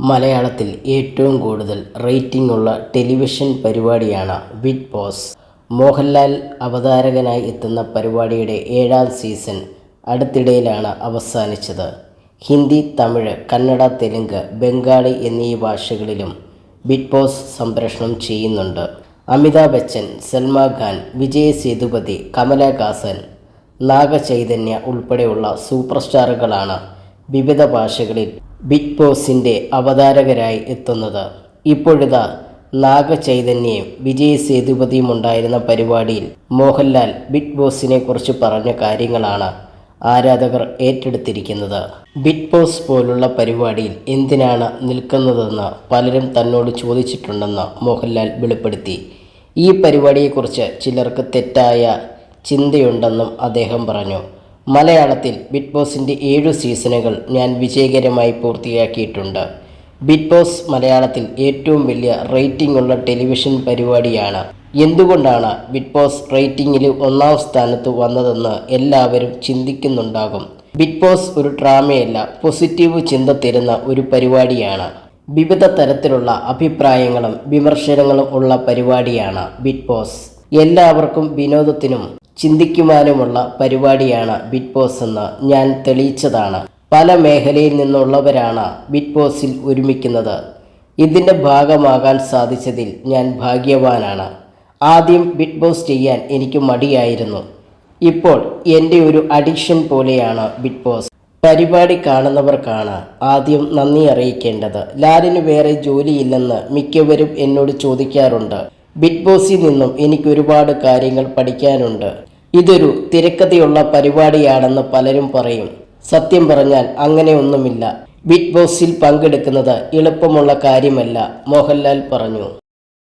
മലയാളത്തിൽ ഏറ്റവും കൂടുതൽ റേറ്റിംഗ് ഉള്ള ടെലിവിഷൻ പരിപാടിയാണ് ബിഗ് ബോസ്. മോഹൻലാൽ അവതാരകനായി എത്തുന്ന പരിപാടിയുടെ 7ാം സീസൺ അടുത്തിടെയിലാണ് അവസാനിച്ചത്. ഹിന്ദി, തമിഴ്, കന്നഡ, തെലുങ്ക്, ബംഗാളി എന്നീ ഭാഷകളിലും ബിഗ് ബോസ് സംപ്രേഷണം ചെയ്യുന്നുണ്ട്. അമിതാഭ് ബച്ചൻ, സൽമാൻ ഖാൻ, വിജയ് സേതുപതി, കമലഹാസൻ, നാഗചൈതന്യ ഉൾപ്പെടെയുള്ള സൂപ്പർ സ്റ്റാറുകളാണ് വിവിധ ഭാഷകളിൽ ബിഗ് ബോസിൻ്റെ അവതാരകരായി എത്തുന്നത്. ഇപ്പോഴിതാ നാഗചൈതന്യയും വിജയ് സേതുപതിയും ഉണ്ടായിരുന്ന പരിപാടിയിൽ മോഹൻലാൽ ബിഗ് ബോസിനെ കുറിച്ച് പറഞ്ഞ കാര്യങ്ങളാണ് ആരാധകർ ഏറ്റെടുത്തിരിക്കുന്നത്. ബിഗ് ബോസ് പോലുള്ള പരിപാടിയിൽ എന്തിനാണ് നിൽക്കുന്നതെന്ന് പലരും തന്നോട് ചോദിച്ചിട്ടുണ്ടെന്ന് മോഹൻലാൽ വെളിപ്പെടുത്തി. ഈ പരിപാടിയെക്കുറിച്ച് ചിലർക്ക് തെറ്റായ ചിന്തയുണ്ടെന്നും അദ്ദേഹം പറഞ്ഞു. മലയാളത്തിൽ ബിഗ് ബോസിൻ്റെ 7 സീസണുകൾ ഞാൻ വിജയകരമായി പൂർത്തിയാക്കിയിട്ടുണ്ട്. ബിഗ് ബോസ് മലയാളത്തിൽ ഏറ്റവും വലിയ റേറ്റിംഗ് ഉള്ള ടെലിവിഷൻ പരിപാടിയാണ്. എന്തുകൊണ്ടാണ് ബിഗ് ബോസ് റേറ്റിംഗിൽ 1ാം സ്ഥാനത്ത് വന്നതെന്ന് എല്ലാവരും ചിന്തിക്കുന്നുണ്ടാകും. ബിഗ് ബോസ് ഒരു ഡ്രാമയല്ല, പോസിറ്റീവ് ചിന്ത തരുന്ന ഒരു പരിപാടിയാണ്. വിവിധ തരത്തിലുള്ള അഭിപ്രായങ്ങളും വിമർശനങ്ങളും ഉള്ള പരിപാടിയാണ് ബിഗ് ബോസ്. എല്ലാവർക്കും വിനോദത്തിനും ചിന്തിക്കുവാനുമുള്ള പരിപാടിയാണ് ബിഗ് ബോസ് എന്ന് ഞാൻ തെളിയിച്ചതാണ്. പല മേഖലയിൽ നിന്നുള്ളവരാണ് ബിഗ് ബോസിൽ ഒരുമിക്കുന്നത്. ഇതിൻ്റെ ഭാഗമാകാൻ സാധിച്ചതിൽ ഞാൻ ഭാഗ്യവാനാണ്. ആദ്യം ബിഗ് ബോസ് ചെയ്യാൻ എനിക്ക് മടിയായിരുന്നു. ഇപ്പോൾ എൻ്റെ ഒരു അഡിക്ഷൻ പോലെയാണ് ബിഗ് ബോസ്. പരിപാടി കാണുന്നവർക്കാണ് ആദ്യം നന്ദി അറിയിക്കേണ്ടത്. ലാലിന് വേറെ ജോലിയില്ലെന്ന് മിക്കവരും എന്നോട് ചോദിക്കാറുണ്ട്. ബിഗ് ബോസിൽ നിന്നും എനിക്ക് ഒരുപാട് കാര്യങ്ങൾ പഠിക്കാനുണ്ട്. ഇതൊരു തിരക്കഥയുള്ള പരിപാടിയാണെന്ന് പലരും പറയും. സത്യം പറഞ്ഞാൽ അങ്ങനെയൊന്നുമില്ല. ബിഗ് ബോസിൽ പങ്കെടുക്കുന്നത് എളുപ്പമുള്ള കാര്യമല്ല, മോഹൻലാൽ പറഞ്ഞു.